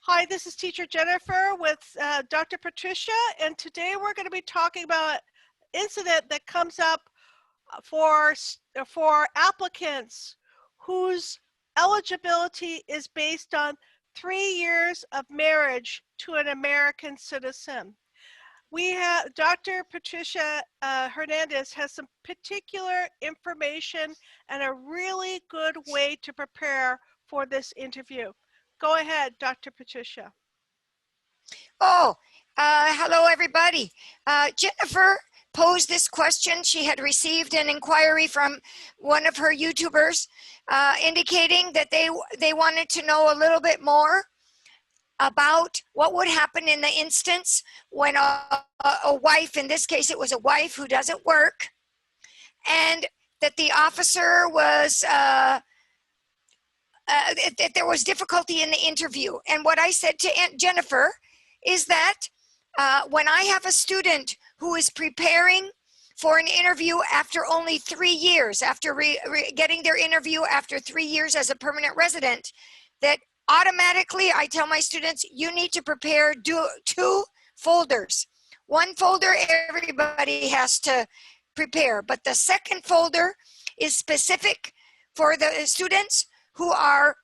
Hi, this is Teacher Jennifer with Dr. Patricia, and today we're going to be talking about an incident that comes up for applicants whose eligibility is based on 3 years of marriage to an American citizen. We have Dr. Patricia Hernandez has some particular information and a really good way to prepare for this interview. Go ahead, Dr. Patricia. Hello everybody. Jennifer posed this question. She had received an inquiry from one of her YouTubers indicating that they wanted to know a little bit more about what would happen in the instance when a wife, in this case it was a wife who doesn't work, and that the officer was that there was difficulty in the interview. And what I said to Aunt Jennifer is that when I have a student who is preparing for an interview after only 3 years, after getting their interview after 3 years as a permanent resident, that automatically I tell my students, you need to prepare 2 folders. One folder everybody has to prepare, but the second folder is specific for the students who are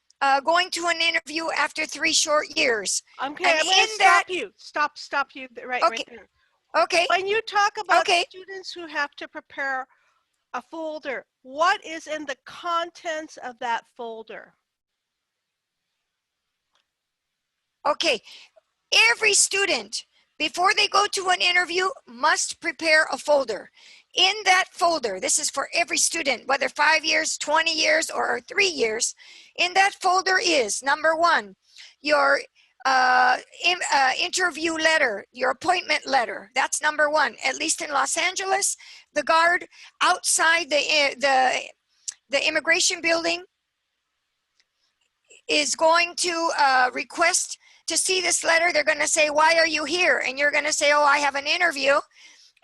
going to an interview after 3 short years. Okay, I'm going to stop you. Stop you right there. Okay. When you talk about students who have to prepare a folder, what is in the contents of that folder? Okay, every student, before they go to an interview, must prepare a folder. In that folder, this is for every student, whether 5 years, 20 years, or 3 years, in that folder is, number 1, your interview letter, your appointment letter. That's number 1. At least in Los Angeles, the guard outside the immigration building is going to request to see this letter. They're going to say, why are you here? And you're going to say, oh, I have an interview.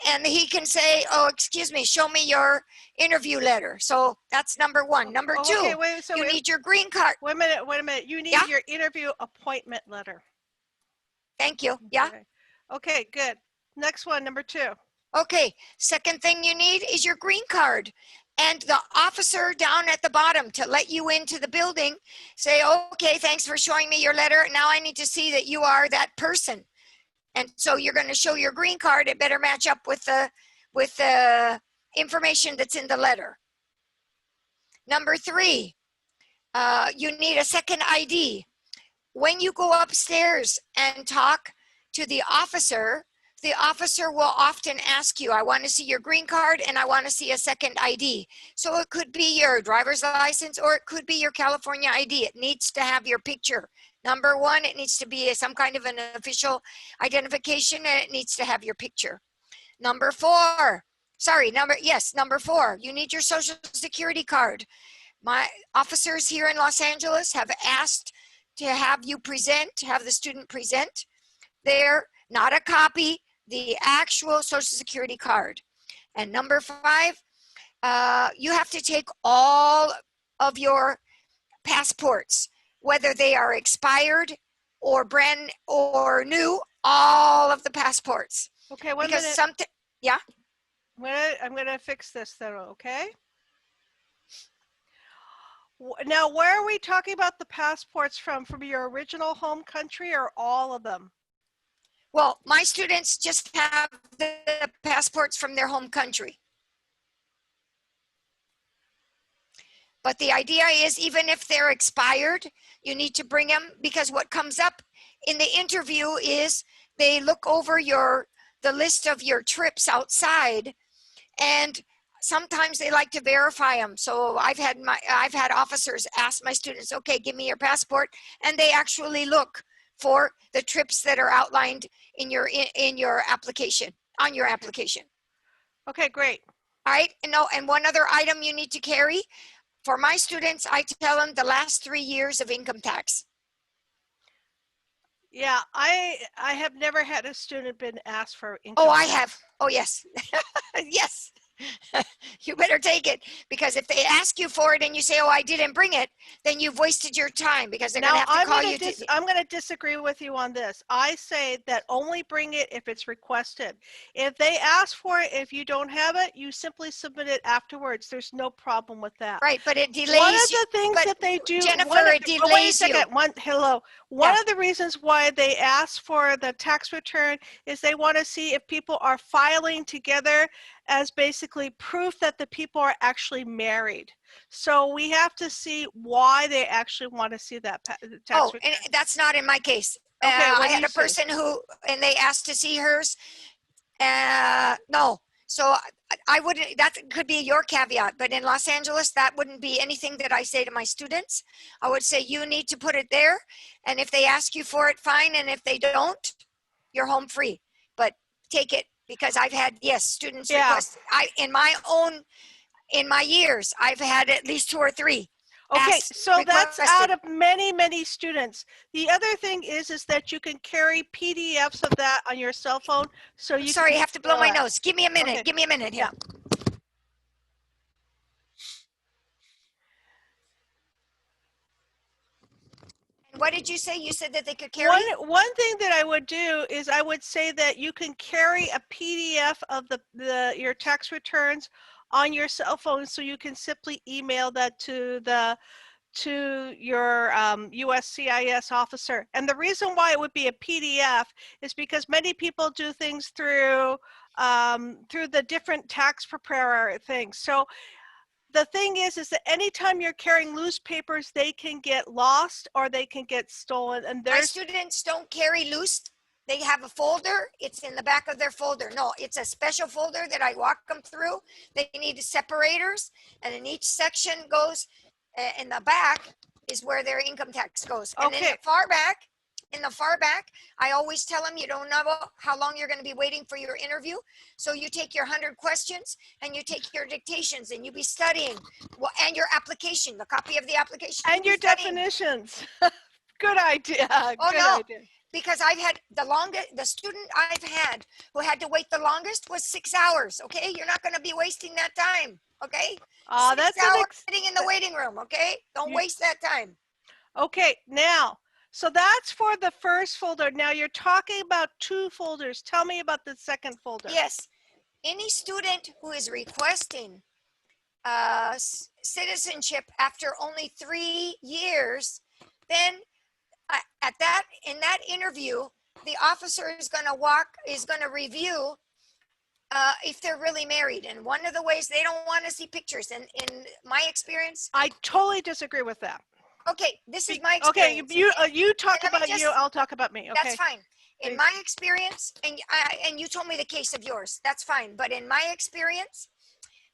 And he can say, oh, excuse me, show me your interview letter. So that's number 1. Number 2, you need your green card. Wait a minute. You need your interview appointment letter. Thank you. Yeah. Okay, good. Next one, number 2. Okay, second thing you need is your green card. And the officer down at the bottom to let you into the building say, okay, thanks for showing me your letter. Now I need to see that you are that person. And so you're going to show your green card. It better match up with the information that's in the letter. Number 3, you need a second ID. When you go upstairs and talk to the officer will often ask you, I want to see your green card and I want to see a second ID. So it could be your driver's license or it could be your California ID. It needs to have your picture. Number 1, it needs to be some kind of an official identification and it needs to have your picture. Number 4, you need your social security card. My officers here in Los Angeles have asked to have the student present not a copy, the actual social security card. And number 5, you have to take all of your passports, whether they are expired or new, all of the passports. Okay, one minute. Yeah? I'm going to fix this though, okay? Now, where are we talking about the passports from your original home country or all of them? Well, my students just have the passports from their home country. But the idea is, even if they're expired, you need to bring them, because what comes up in the interview is they look over the list of your trips outside, and sometimes they like to verify them. So I've had officers ask my students, okay, give me your passport, and they actually look for the trips that are outlined in your application, on your application. Okay, great. All right, and one other item you need to carry. For my students, I tell them the last 3 years of income tax. Yeah, I have never had a student been asked for income Oh, tax. I have. Oh, yes. Yes. You better take it, because if they ask you for it and you say, oh, I didn't bring it, then you've wasted your time, because they're going to Now, have to call you. I'm going to disagree with you on this. I say that only bring it if it's requested. If they ask for it, if you don't have it, you simply submit it afterwards. There's no problem with that. Right, but it delays. One of the things that they do, Jennifer, it wait a delays second. you. One of the reasons why they ask for the tax return is they want to see if people are filing together as basically proof that the people are actually married. So we have to see why they actually want to see that tax return. And that's not in my case. Okay, I had a person who, and they asked to see hers. No, so I wouldn't, that could be your caveat, but in Los Angeles, that wouldn't be anything that I say to my students. I would say, you need to put it there. And if they ask you for it, fine. And if they don't, you're home free, but take it, because I've had, yes, students request, in my years, I've had at least 2 or 3. Okay, so that's out of many, many students. The other thing is that you can carry PDFs of that on your cell phone. So you Sorry, I have to blow my nose. Give me a minute. Okay. Give me a minute here. And what did you say? You said that they could carry? One thing that I would do is I would say that you can carry a PDF of your tax returns on your cell phone, so you can simply email that to your USCIS officer. And the reason why it would be a PDF is because many people do things through the different tax preparer things. So the thing is that anytime you're carrying loose papers, they can get lost or they can get stolen. And my students don't carry loose. They have a folder. It's in the back of their folder. No, it's a special folder that I walk them through. They need separators, and in each section goes, in the back is where their income tax goes. And in the far back, I always tell them, you don't know how long you're going to be waiting for your interview. So you take your 100 questions and you take your dictations and you be studying, and your application, the copy of the application. And your definitions. Good idea. Oh, Good no. idea. Because I've had the student I've had who had to wait the longest was 6 hours. Okay. You're not going to be wasting that time. Okay. That's 6 hours sitting in the waiting room. Okay. Don't waste that time. Okay. Now, so that's for the first folder. Now you're talking about 2 folders. Tell me about the second folder. Yes. Any student who is requesting citizenship after only 3 years, then in that interview, the officer is going to review if they're really married. And one of the ways, they don't want to see pictures. And in my experience, I totally disagree with that. Okay, this is my experience. Okay, you talk about you, I'll talk about me. Okay, that's fine. In my experience, and you told me the case of yours, that's fine. But in my experience,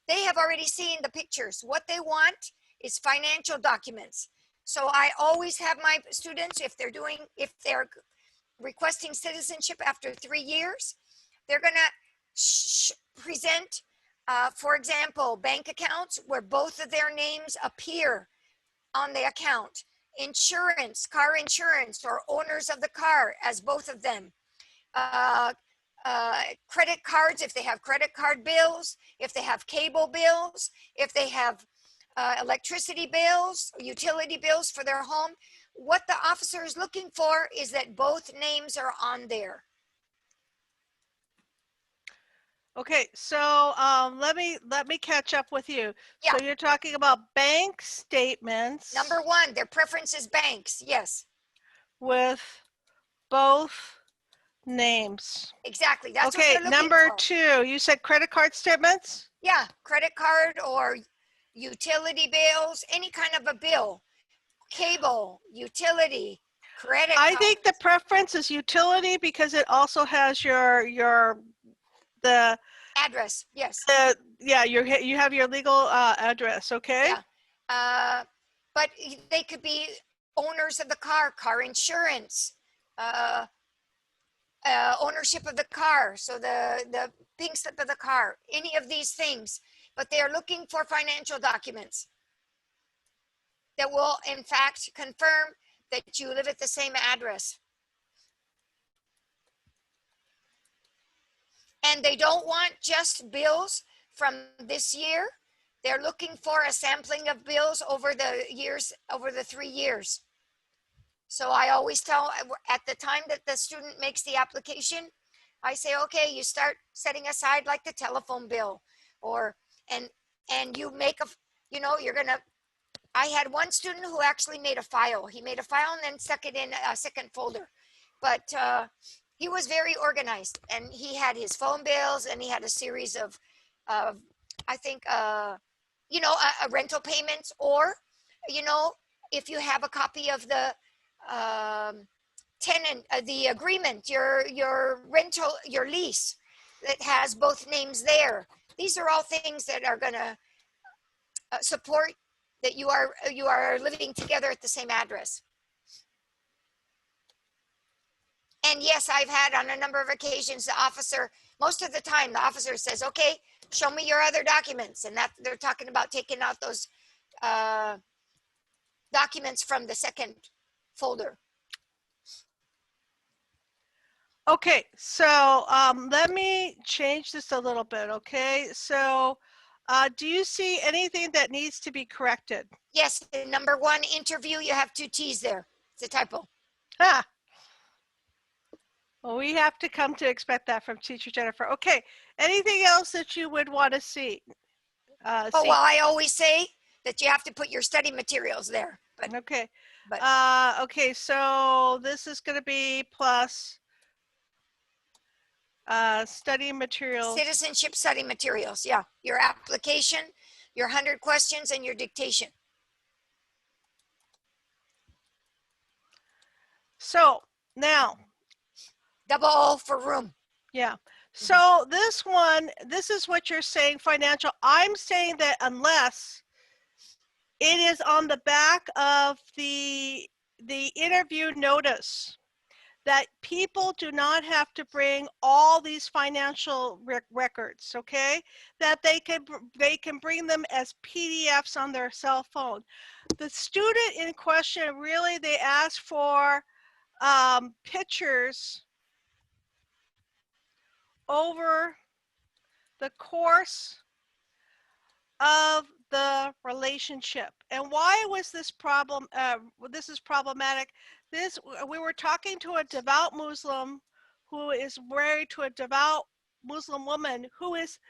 they have already seen the pictures. What they want is financial documents. So I always have my students, if they're requesting citizenship after 3 years, they're going to present, for example, bank accounts where both of their names appear on the account, insurance, car insurance, or owners of the car as both of them, credit cards, if they have credit card bills, if they have cable bills, if they have electricity bills, utility bills for their home. What the officer is looking for is that both names are on there. Okay, so let me catch up with you. Yeah. So you're talking about bank statements. Number 1, their preference is banks. Yes. With both names. Exactly. That's okay. What they're Number for. 2, you said credit card statements. Yeah, credit card or utility bills, any kind of a bill, cable, utility, credit card. I think the preference is utility because it also has the address. Yes. Yeah, you have your legal address. Okay. Yeah. But they could be owners of the car insurance, ownership of the car. So the pink slip of the car, any of these things, but they are looking for financial documents that will in fact confirm that you live at the same address. And they don't want just bills from this year. They're looking for a sampling of bills over the 3 years. So I always tell at the time that the student makes the application, I say, okay, you start setting aside like the telephone bill and you make I had one student who actually made a file. He made a file and then stuck it in a second folder. But he was very organized, and he had his phone bills, and he had a series of I think, rental payments, or, if you have a copy of the tenant, the agreement, your rental, your lease that has both names there. These are all things that are going to support that you are living together at the same address. And yes, I've had on a number of occasions, most of the time, the officer says, okay, show me your other documents. And that they're talking about taking out those documents from the second folder. Okay, so let me change this a little bit, okay? So do you see anything that needs to be corrected? Yes, in number 1, interview, you have 2 T's there. It's a typo. Ah. Well, we have to come to expect that from Teacher Jennifer. Okay, anything else that you would want to see? Well, I always say that you have to put your study materials there. But, okay. Okay, so this is going to be plus study materials. Citizenship study materials, yeah. Your application, your 100 questions, and your dictation. So now. Double O for room. Yeah. So this one, this is what you're saying, financial. I'm saying that unless it is on the back of the interview notice that people do not have to bring all these financial records, okay? That they can bring them as PDFs on their cell phone. The student in question, really, they ask for pictures over the course of the relationship. And why was this problem? This is problematic. We were talking to a devout Muslim who is married to a devout Muslim woman who is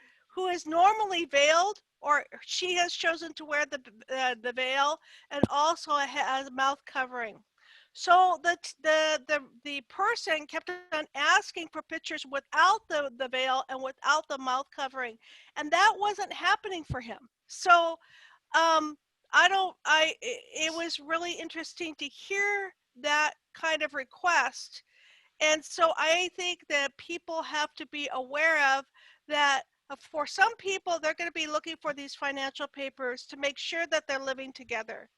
normally veiled, or she has chosen to wear the veil, and also has a mouth covering. So the person kept on asking for pictures without the veil and without the mouth covering, and that wasn't happening for him. So it was really interesting to hear that kind of request. And so I think that people have to be aware of that. For some people, they're going to be looking for these financial papers to make sure that they're living together.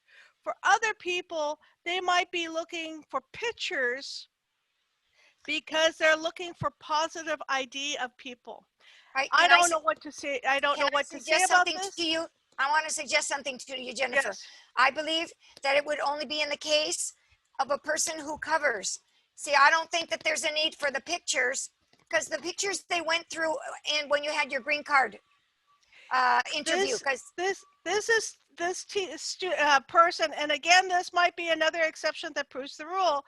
For other people, they might be looking for pictures because they're looking for positive ID of people. Right. I don't know what to say. I don't know what to say about this. To you? I want to suggest something to you, Jennifer. Yes. I believe that it would only be in the case of a person who covers. See, I don't think that there's a need for the pictures, because the pictures they went through and when you had your green card interview. This person, and again, this might be another exception that proves the rule.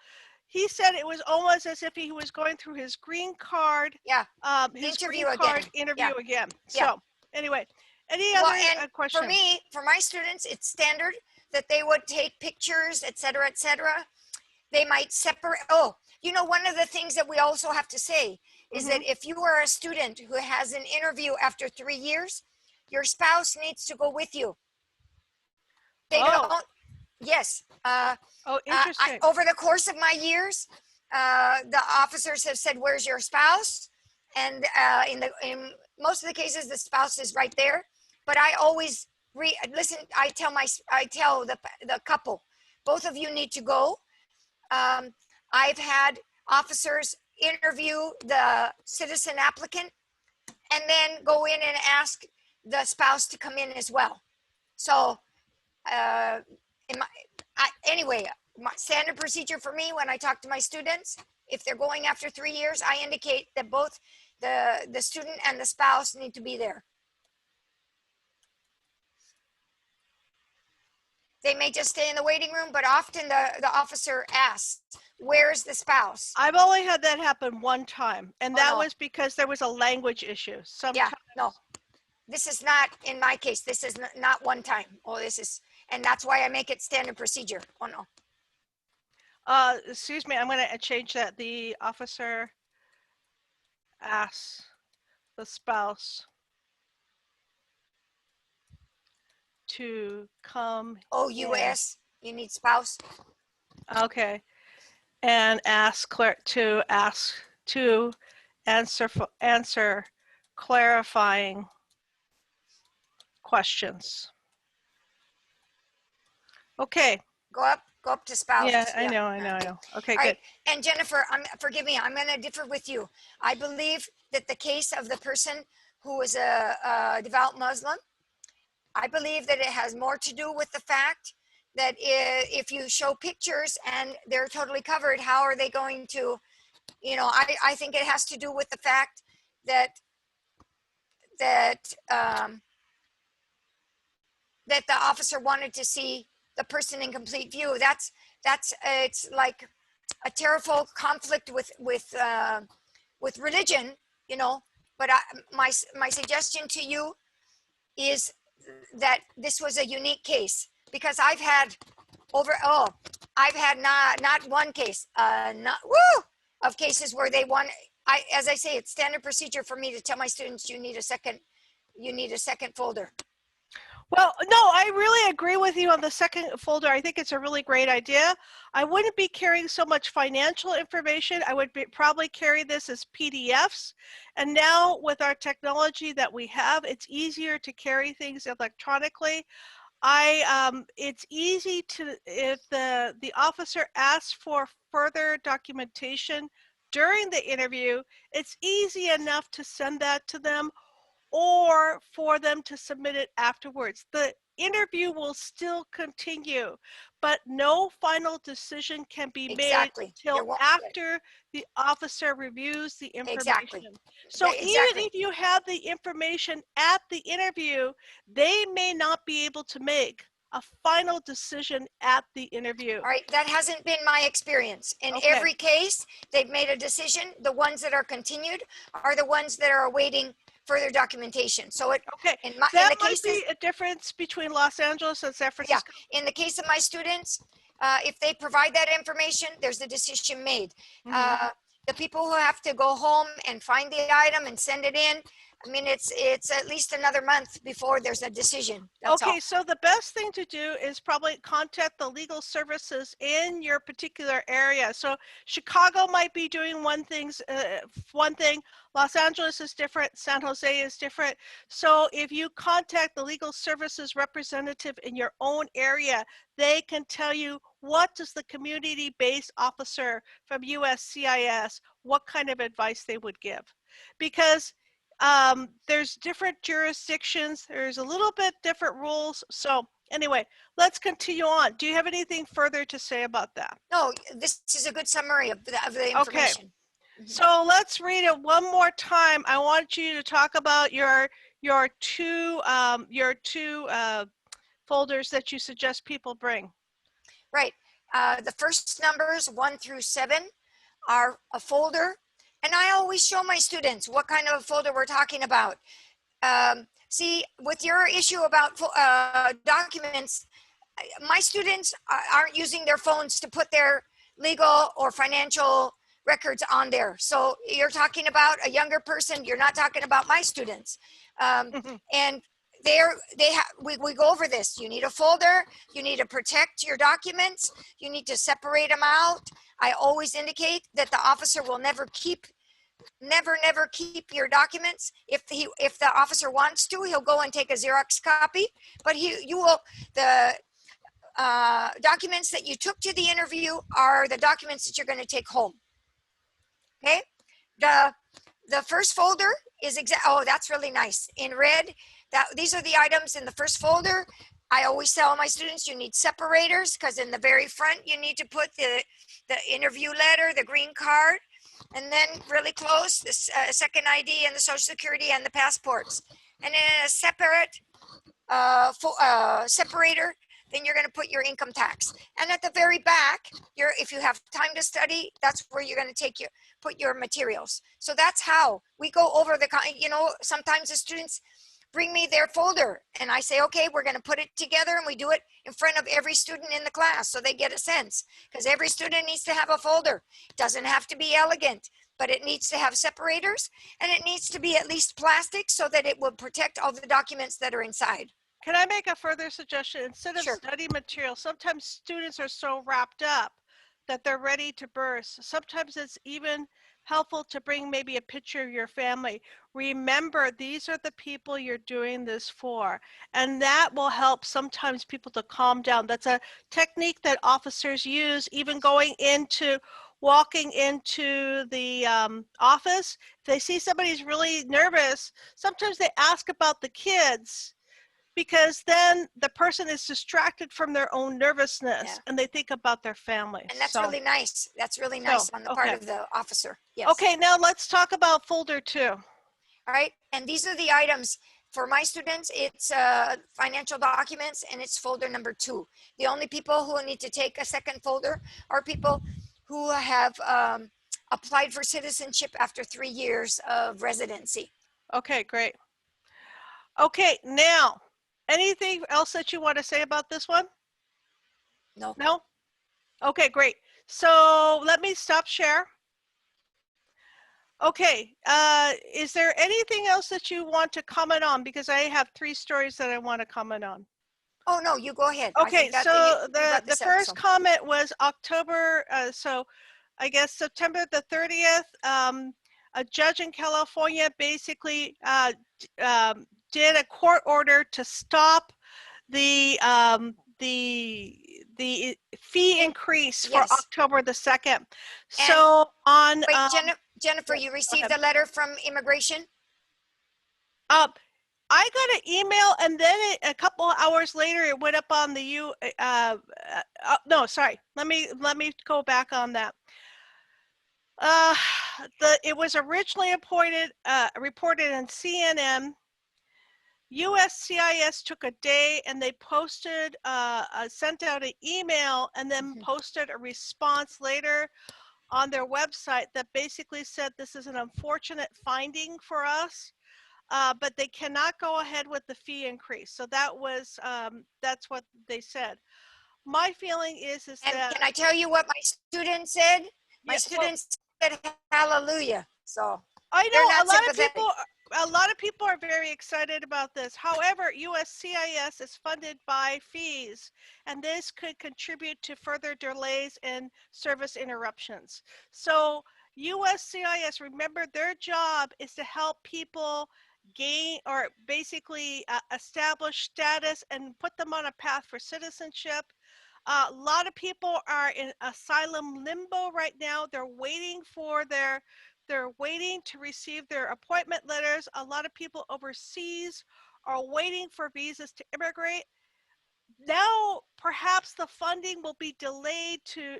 He said it was almost as if he was going through his green card, his interview again. So anyway, any other questions? For my students, it's standard that they would take pictures, et cetera, et cetera. They might separate. Oh, one of the things that we also have to say is that if you are a student who has an interview after 3 years, your spouse needs to go with you. They don't. Yes. Interesting. Over the course of my years, the officers have said, "Where's your spouse?" And in most of the cases, the spouse is right there. But I always listen. I tell the couple, both of you need to go. I've had officers interview the citizen applicant and then go in and ask the spouse to come in as well. So anyway, my standard procedure for me when I talk to my students, if they're going after 3 years, I indicate that both the student and the spouse need to be there. They may just stay in the waiting room, but often the officer asks, where's the spouse? I've only had that happen one time, and Oh, that no. was because there was a language issue. Yeah, Sometimes, no, this is not, in my case, this is not one time. Oh, this is, and that's why I make it standard procedure. Oh, no. excuse me, I'm going to change that. The officer asks the spouse to come in. OUS, you need spouse. Okay, and ask to answer clarifying questions. Okay. Go up to spouse. Yeah, I know. Okay, All good. right, and Jennifer, forgive me, I'm going to differ with you. I believe that the case of the person who is a devout Muslim, I believe that it has more to do with the fact that if you show pictures and they're totally covered, how are they going to, I think it has to do with the fact that that the officer wanted to see the person in complete view. That's it's like a terrible conflict with religion, But my suggestion to you is that this was a unique case, because I've had not one case, of cases where they want. As I say, it's standard procedure for me to tell my students you need a second folder. Well, no, I really agree with you on the second folder. I think it's a really great idea. I wouldn't be carrying so much financial information. I would probably carry this as PDFs. And now with our technology that we have, it's easier to carry things electronically. It's easy to, if the officer asks for further documentation during the interview, it's easy enough to send that to them, or for them to submit it afterwards. The interview will still continue, but no final decision can be made until after the officer reviews the information. Exactly. So even if you have the information at the interview, they may not be able to make a final decision at the interview. All right, that hasn't been my experience. In every case, they've made a decision. The ones that are continued are the ones that are awaiting further documentation. So that might be a difference between Los Angeles and San Francisco. Yeah, in the case of my students, if they provide that information, there's a decision made. Mm-hmm. The people who have to go home and find the item and send it in, I mean, it's at least another month before there's a decision. That's all. So the best thing to do is probably contact the legal services in your particular area. So Chicago might be doing one thing. Los Angeles is different. San Jose is different. So if you contact the legal services representative in your own area, they can tell you what does the community-based officer from USCIS, what kind of advice they would give. Because there's different jurisdictions. There's a little bit different rules. So anyway, let's continue on. Do you have anything further to say about that? No, this is a good summary of the information. Okay. So let's read it one more time. I want you to talk about your two folders that you suggest people bring. Right. The first numbers 1 through 7 are a folder. And I always show my students what kind of a folder we're talking about. See, with your issue about documents, my students aren't using their phones to put their legal or financial records on there. So you're talking about a younger person. You're not talking about my students. And we go over this. You need a folder. You need to protect your documents. You need to separate them out. I always indicate that the officer will never keep your documents. If the officer wants to, he'll go and take a Xerox copy, but the documents that you took to the interview are the documents that you're going to take home. Okay. The first folder is oh, that's really nice. In red, these are the items in the first folder. I always tell my students you need separators, because in the very front you need to put the interview letter, the green card, and then really close the second ID and the Social Security and the passports. And in a separate separator, then you're going to put your income tax. And at the very back, if you have time to study, that's where you're going to put your materials. So that's how we go over sometimes the students bring me their folder and I say, okay, we're going to put it together, and we do it in front of every student in the class so they get a sense, because every student needs to have a folder. It doesn't have to be elegant, but it needs to have separators, and it needs to be at least plastic so that it will protect all the documents that are inside. Can I make a further suggestion? Instead of Sure. study material, sometimes students are so wrapped up that they're ready to burst. Sometimes it's even helpful to bring maybe a picture of your family. Remember, these are the people you're doing this for, and that will help sometimes people to calm down. That's a technique that officers use, even walking into the office. If they see somebody's really nervous, sometimes they ask about the kids, because then the person is distracted from their own nervousness and they think about their family. And that's really nice. That's really nice on the part of the officer. Yes. Okay, now let's talk about folder 2. All right, and these are the items for my students. It's financial documents, and it's folder number 2. The only people who need to take a second folder are people who have applied for citizenship after 3 years of residency. Okay, great. Okay, now, anything else that you want to say about this one? No. No? Okay, great. So let me stop share. Okay, is there anything else that you want to comment on? Because I have 3 stories that I want to comment on. Oh, no, you go ahead. Okay, so the first comment was October, so I guess September the 30th, a judge in California basically did a court order to stop the fee increase for October the 2nd. So on wait, Jennifer, you received a letter from immigration? I got an email, and then a couple of hours later it went up on the no, sorry, let me go back on that. It was originally reported in CNN. USCIS took a day, and they posted sent out an email, and then posted a response later on their website that basically said this is an unfortunate finding for us, but they cannot go ahead with the fee increase. So that was that's what they said. My feeling is that. Can I tell you what my student said? My student said hallelujah. So I know a lot of people are very excited about this. However, USCIS is funded by fees, and this could contribute to further delays and service interruptions. So USCIS, remember, their job is to help people gain or basically establish status and put them on a path for citizenship. A lot of people are in asylum limbo right now. They're waiting to receive their appointment letters. A lot of people overseas are waiting for visas to immigrate. Now, perhaps the funding will be delayed to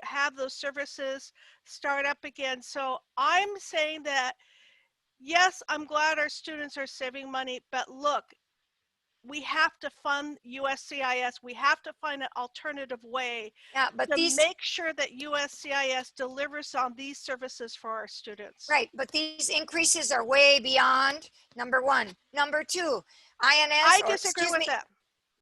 have those services start up again. So I'm saying that, yes, I'm glad our students are saving money, but look, we have to fund USCIS. We have to find an alternative way to make sure that USCIS delivers on these services for our students. Right, but these increases are way beyond, number 1. Number 2, INS. I disagree with that.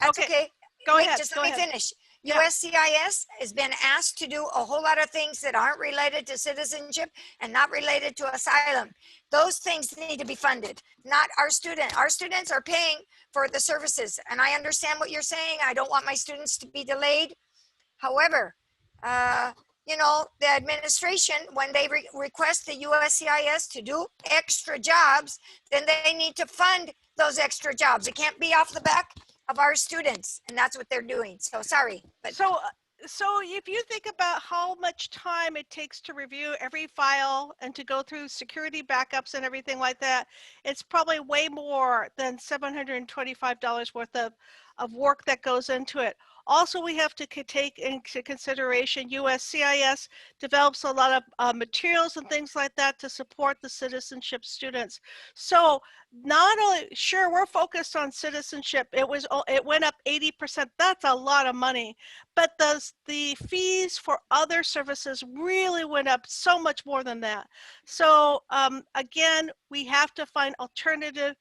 That's okay. Go ahead. Just let me finish. USCIS has been asked to do a whole lot of things that aren't related to citizenship and not related to asylum. Those things need to be funded, not our students. Our students are paying for the services, and I understand what you're saying. I don't want my students to be delayed. However, you know, the administration, when they request the USCIS to do extra jobs, then they need to fund those extra jobs. It can't be off the back of our students, and that's what they're doing. So sorry, but so if you think about how much time it takes to review every file and to go through security backups and everything like that, it's probably way more than $725 worth of work that goes into it. Also, we have to take into consideration USCIS develops a lot of materials and things like that to support the citizenship students. So not only, sure, we're focused on citizenship. It went up 80%. That's a lot of money. But the fees for other services really went up so much more than that. So again, we have to find alternative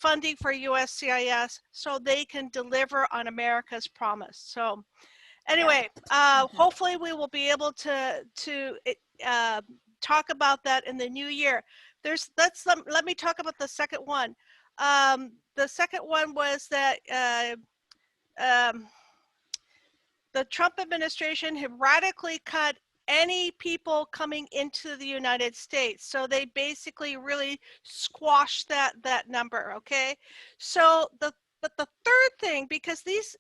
funding for USCIS so they can deliver on America's promise. So anyway, hopefully we will be able to talk about that in the new year. Let me talk about the second one. The second one was that the Trump administration had radically cut any people coming into the United States. So they basically really squashed that number, okay? So but the third thing, because these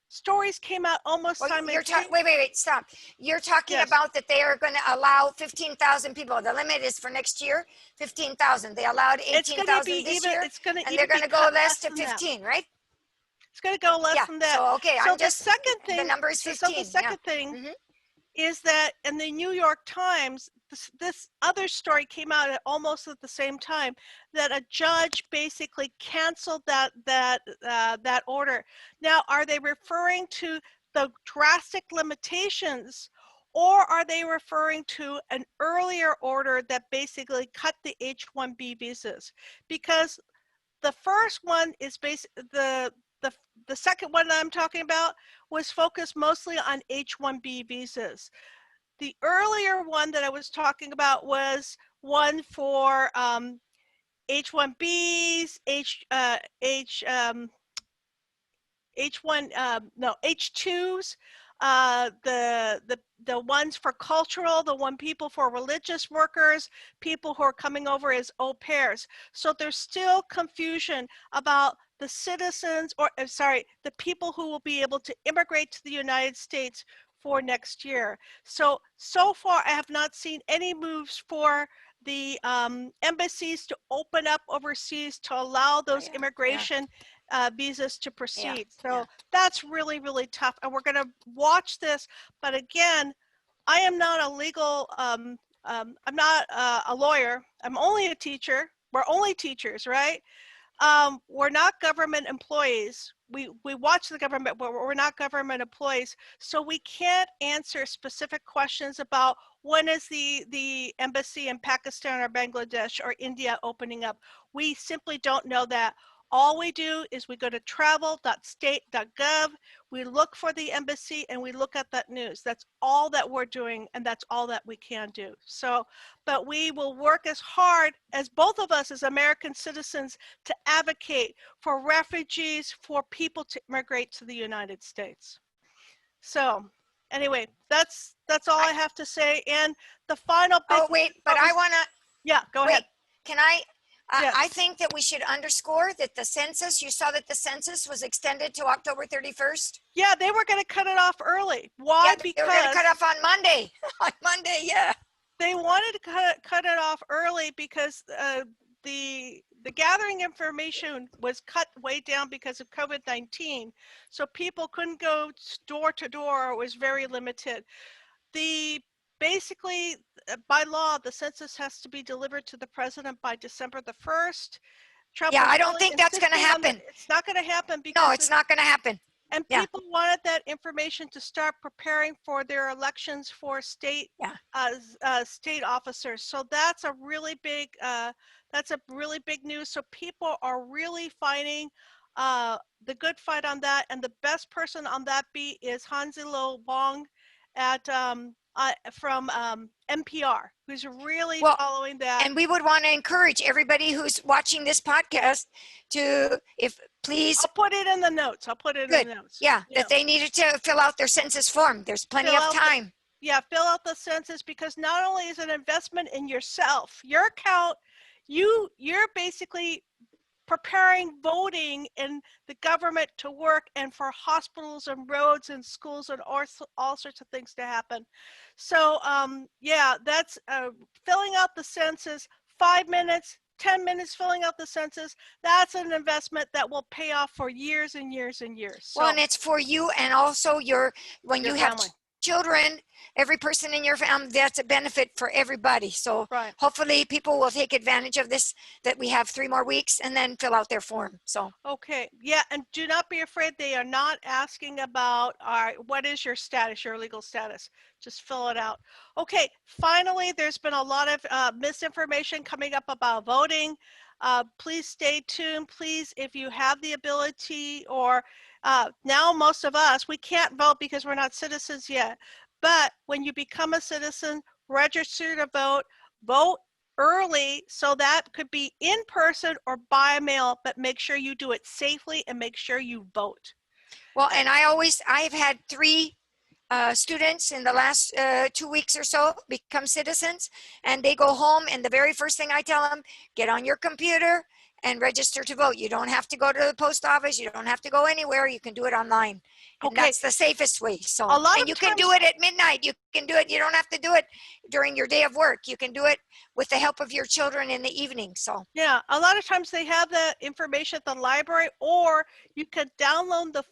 stories came out almost simultaneously. Wait, stop. You're talking about that they are going to allow 15,000 people. The limit is for next year, 15,000. They allowed 18,000 this year, and they're going to go less to 15, right? It's going to go less than that. So, okay, so the second thing, the number is 15. So the second thing is that in the New York Times, this other story came out almost at the same time, that a judge basically canceled that order. Now, are they referring to the drastic limitations, or are they referring to an earlier order that basically cut the H-1B visas? Because the first one is the second one that I'm talking about was focused mostly on H-1B visas. The earlier one that I was talking about was one for H-1Bs, H-2s, the ones for cultural, people for religious workers, people who are coming over as au pairs. So there's still confusion about the citizens, or the people who will be able to immigrate to the United States for next year. So far I have not seen any moves for the embassies to open up overseas to allow those immigration visas to proceed. That's really, really tough. And we're going to watch this. But again, I am not a legal, I'm not a lawyer. I'm only a teacher. We're only teachers, right? We're not government employees. We watch the government, but we're not government employees. So we can't answer specific questions about when is the embassy in Pakistan or Bangladesh or India opening up. We simply don't know that. All we do is we go to travel.state.gov, we look for the embassy, and we look at that news. That's all that we're doing, and that's all that we can do. So, but we will work as hard as both of us as American citizens to advocate for refugees, for people to immigrate to the United States. So anyway, that's all I have to say. And the final bit. Oh, wait, but I want to. Yeah, go ahead. Can I? Yes. I think that we should underscore that the census, you saw that the census was extended to October 31st? Yeah, they were going to cut it off early. Why? Because they were going to cut off on Monday. On Monday, yeah. They wanted to cut it off early because the gathering information was cut way down because of COVID-19. So people couldn't go door to door. It was very limited. Basically, by law, the census has to be delivered to the president by December the 1st. Trump I don't think that's going to happen. It's not going to happen because no, it's not going to happen. And people wanted that information to start preparing for their elections for state state officers. So that's a really big news. So people are really fighting the good fight on that, and the best person on that beat is Hansi Lo Wang from NPR, who's really following that. And we would want to encourage everybody who's watching this podcast to, please. I'll put it in the notes. In the notes. Yeah, that they needed to fill out their census form. There's plenty of time. Fill out the census, because not only is it an investment in yourself, your account, you're basically preparing voting in the government to work, and for hospitals and roads and schools and all sorts of things to happen. So that's filling out the census, 5 minutes, 10 minutes filling out the census, that's an investment that will pay off for years and years and years. So, well, and it's for you, and also when your you have family. children, every person in your family, that's a benefit for everybody. So Right. hopefully people will take advantage of this, that we have 3 more weeks, and then fill out their form. So Okay. Yeah, and do not be afraid. They are not asking about what is your status, your legal status. Just fill it out. Okay. Finally, there's been a lot of misinformation coming up about voting. Please stay tuned. Please, if you have the ability, or now most of us, we can't vote because we're not citizens yet. But when you become a citizen, register to vote, vote early, so that could be in person or by mail, but make sure you do it safely and make sure you vote. well, and I've had 3 students in the last 2 weeks or so become citizens, and they go home, and the very first thing I tell them, get on your computer and register to vote. You don't have to go to the post office. You don't have to go anywhere. You can do it online. And Okay. that's the safest way. So, A lot and of you can times- do it at midnight. You can do it. You don't have to do it during your day of work. You can do it with the help of your children in the evening. So, Yeah, a lot of times they have the information at the library, or you could download the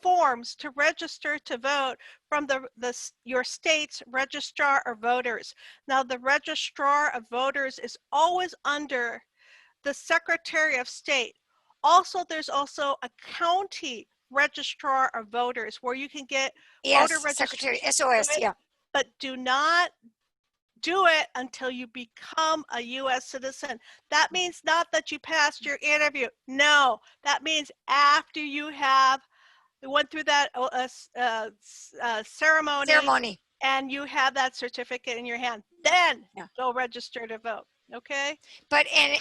forms to register to vote from your state's registrar of voters. Now, the registrar of voters is always under the Secretary of State. Also, there's also a county registrar of voters where you can get yes, voter Secretary registration. SOS. Yeah. But do not do it until you become a U.S. citizen. That means not that you passed your interview. No, that means after you went through that ceremony and you have that certificate in your hand, then go register to vote. Okay. But in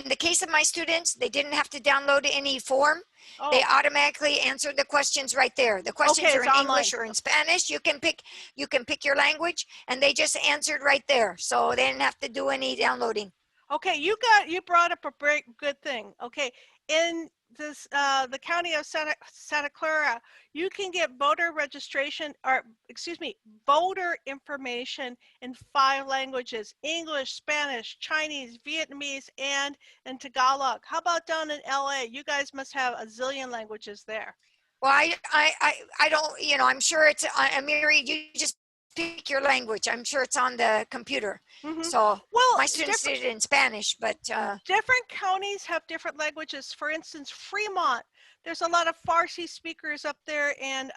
the case of my students, they didn't have to download any form. Oh. They automatically answered the questions right there. The questions are in online. English or in Spanish. You can pick your language, and they just answered right there. So they didn't have to do any downloading. Okay, you brought up a very good thing. Okay, in this the county of Santa Clara, you can get voter registration, or excuse me, voter information in 5 languages: English, Spanish, Chinese, Vietnamese, and in Tagalog. How about down in LA? You guys must have a zillion languages there. Well, I don't, I'm sure it's Amiri, you just pick your language. I'm sure it's on the computer. Mm-hmm. So well, my students did it in Spanish, but different counties have different languages. For instance, Fremont, there's a lot of Farsi speakers up there, and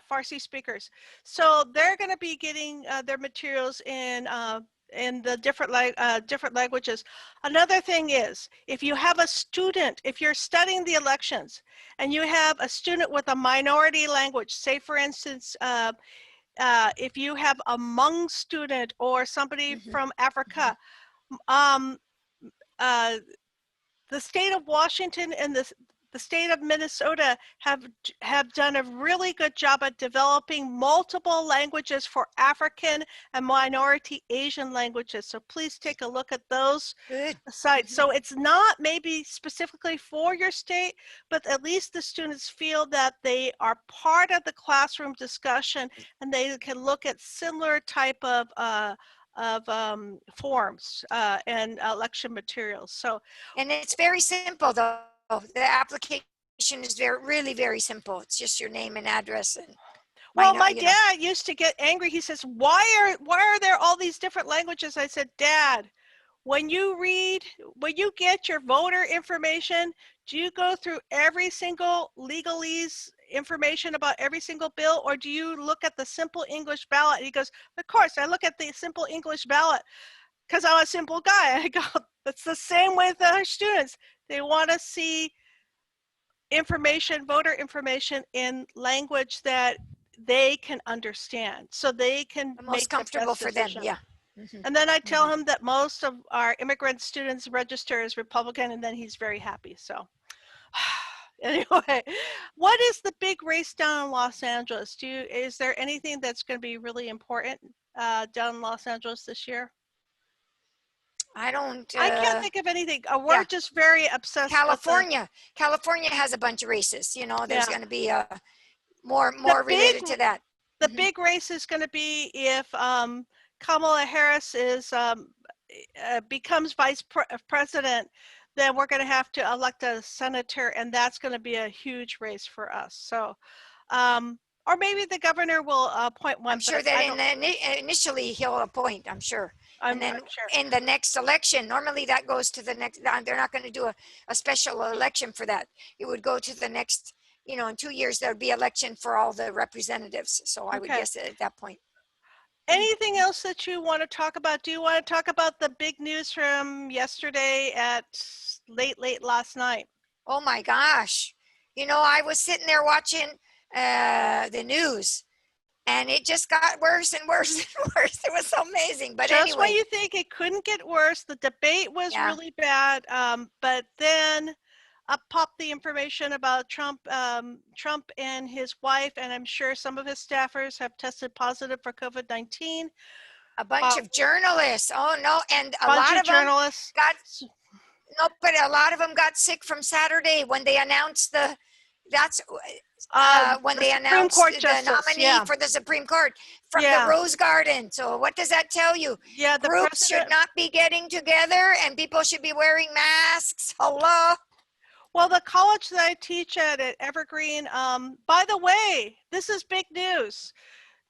Farsi speakers. So they're going to be getting their materials in the different languages. Another thing is, if you have a student, if you're studying the elections and you have a student with a minority language, say for instance, if you have a Hmong student or somebody from Africa, the state of Washington and the state of Minnesota have done a really good job at developing multiple languages for African and minority Asian languages. So please take a look at those sites. So it's not maybe specifically for your state, but at least the students feel that they are part of the classroom discussion, and they can look at similar type of forms and election materials. So, and it's very simple though. The application is really very simple. It's just your name and address. And well, my dad used to get angry. He says, why are there all these different languages? I said, Dad, when you get your voter information, do you go through every single legalese information about every single bill, or do you look at the simple English ballot? He goes, of course, I look at the simple English ballot because I'm a simple guy. I go, that's the same with our students. They want to see information, voter information in language that they can understand, so they can the make most comfortable for them. Yeah. And then I tell him that most of our immigrant students register as Republican, and then he's very happy. So anyway, what is the big race down in Los Angeles? Is there anything that's going to be really important down in Los Angeles this year? I can't think of anything. We're just very obsessed. California has a bunch of races. There's going to be more related to that. The big race is going to be if Kamala Harris becomes president, then we're going to have to elect a senator, and that's going to be a huge race for us. So, or maybe the governor will appoint one. I'm sure but that initially he'll appoint, I'm sure. I'm And then sure. in the next election, normally that goes to the next, they're not going to do a special election for that. It would go to the next, you know, in 2 years, there'd be election for all the representatives. So I would Okay. guess at that point. Anything else that you want to talk about? Do you want to talk about the big news from yesterday at late last night? Oh my gosh. You know, I was sitting there watching the news and it just got worse and worse and worse. It was so amazing. But Just when anyway, you think it couldn't get worse, the debate was yeah, really bad. But then up popped the information about Trump and his wife, and I'm sure some of his staffers have tested positive for COVID-19. a bunch of journalists. Oh no. And a Bunch lot of of them journalists. got, no, but a lot of them got sick from Saturday when they announced that's when The they Supreme announced Court the justice, nominee yeah. for the Supreme Court from the Yeah. Rose Garden. So what does that tell you? Yeah, the Groups president. should not be getting together and people should be wearing masks. Hello? Well, the college that I teach at Evergreen, by the way, this is big news.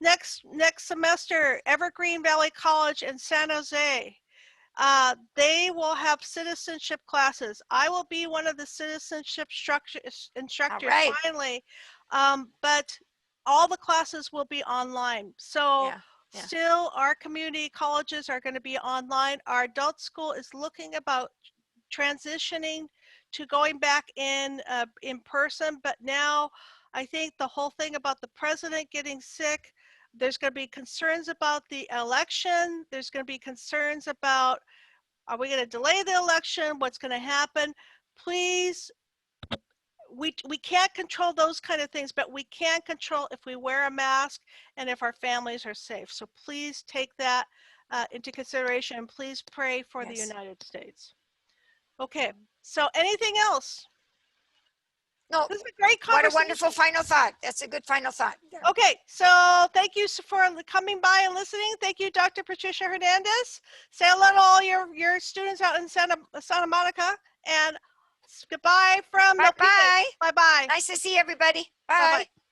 Next semester, Evergreen Valley College in San Jose, they will have citizenship classes. I will be one of the citizenship instructors right. finally, but all the classes will be online. So Yeah. still our community colleges are going to be online. Our adult school is looking about transitioning to going back in person, but now I think the whole thing about the president getting sick, there's going to be concerns about the election. There's going to be concerns about, are we going to delay the election? What's going to happen? Please, we can't control those kind of things, but we can control if we wear a mask and if our families are safe. So please take that into consideration, and please pray for the Yes. United States. Okay, so anything else? No, This is a great what a conversation. wonderful final thought. That's a good final thought. Okay, so thank you for coming by and listening. Thank you, Dr. Patricia Hernandez. Say hello to all your students out in Santa Monica, and goodbye from Bye Milpitas. bye. Bye-bye. Nice to see everybody. Bye. Bye-bye.